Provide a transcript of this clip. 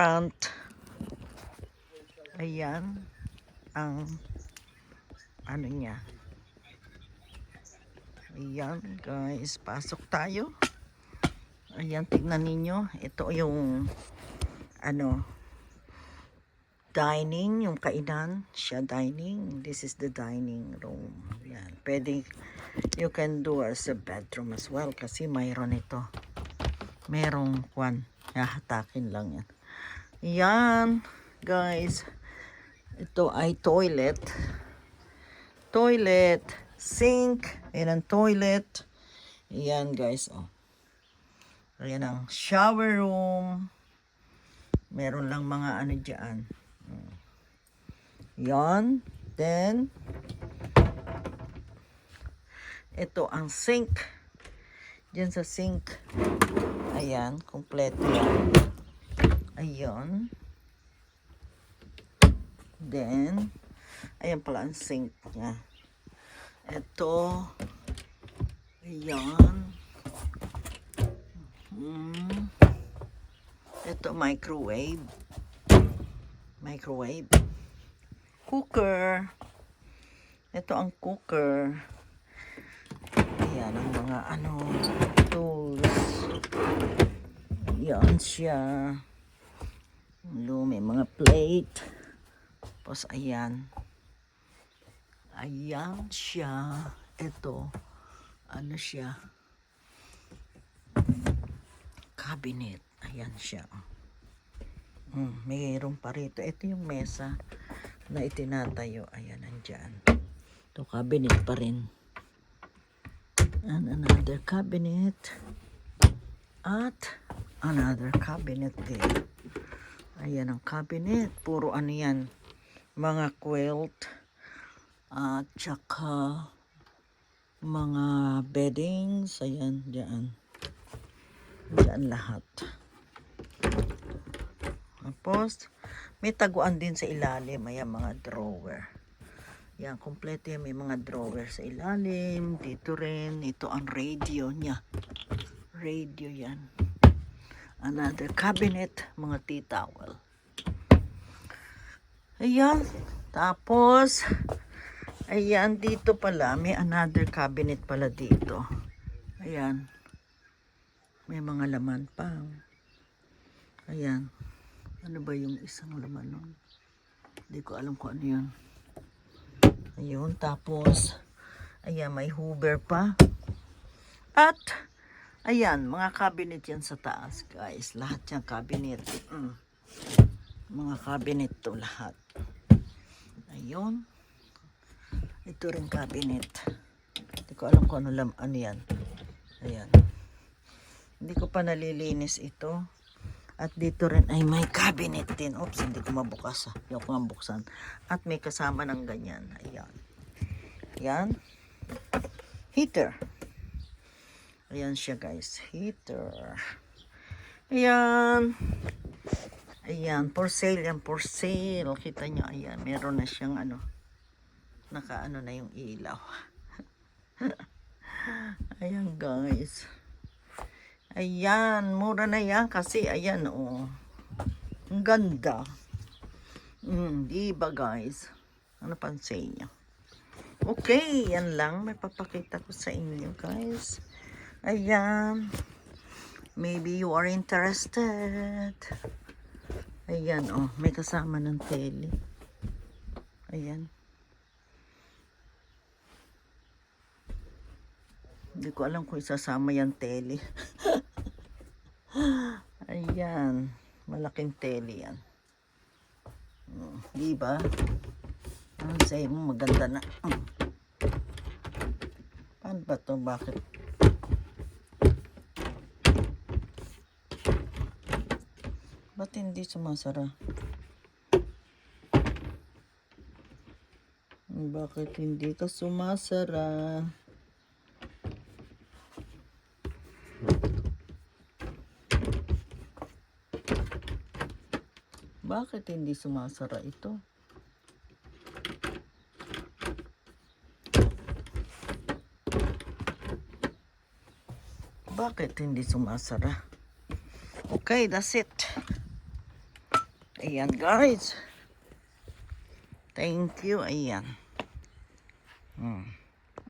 Front. Ayan ang ano niya. Ayan guys, pasok tayo. Ayan, tignan ninyo. Ito yung ano, dining, yung kainan. Siya dining. This is the dining room. Ayan, pwede, you can do as a bedroom as well kasi mayroon ito. Merong kwan. Hahatakin lang yan. Ayan guys. Ito ay toilet. Toilet, sink, ayan ang toilet. Ayan guys, oh. Ayan ang shower room. Meron lang mga ano dyan. Yan. Then, ito ang sink. Diyan sa sink. Ayan, kompleto yan. Ayan. Then, ayan pala ang sink niya. Ito. Ayan. Ito, microwave. Microwave. Cooker. Ito ang cooker. Ayan ang mga ano, tools. Ayan siya. May mga plate. Tapos ayan. Ayan siya. Ito. Ano siya? Cabinet. Ayan siya. Mayroon pa rito. Ito yung mesa na itinatayo. Ayan, nandyan. Ito, cabinet pa rin. And another cabinet. At another cabinet din. Ayan ang cabinet. Puro ano yan. Mga quilt. At saka mga beddings. Ayan, dyan. Dyan lahat. Tapos, may taguan din sa ilalim. Ayan, mga drawer. Yan, kompleto yan. May mga drawer sa ilalim. Dito rin. Ito ang radio niya. Radio yan. Another cabinet. Mga tea towel. Ayan. Tapos, ayan, dito pala. May another cabinet pala dito. Ayan. May mga laman pa. Ayan. Ano ba yung isang laman nun? Hindi ko alam kung ano yun. Ayun, tapos, ayan, may hoover pa. At, ayan, mga cabinet yan sa taas, guys. Lahat yan cabinet. Mga cabinet to lahat. Ayun. Ito rin cabinet. Hindi ko alam kung ano yan. Ayan. Hindi ko pa nalilinis ito. At dito rin ay may cabinet din. Oops, hindi ko mabukas. Hindi ko nga buksan. At may kasama ng ganyan. Ayan. Ayan. Heater. Ayan siya guys. Heater. Ayan. Ayan. For sale yan. For sale. Kita nyo. Ayan. Meron na siyang ano. Nakaano na yung ilaw. Ayan guys. Ayan, mura na yan kasi ayan oh. Ang ganda. Diba guys? Ano pansin niyo? Okay, yan lang. May papakita ko sa inyo guys. Ayan. Maybe you are interested. Ayan oh, may kasama ng tele. Ayan. Hindi ko alam kung isasama yan tele. Ayan. Malaking tele yan. Diba? Ang sa'yo mo maganda na. Paano ba ito? Bakit? Ba't hindi sumasara? Bakit hindi ka sumasara? Bakit hindi sumasara ito? Bakit hindi sumasara? Okay, that's it. Ayan guys. Thank you. Ayan.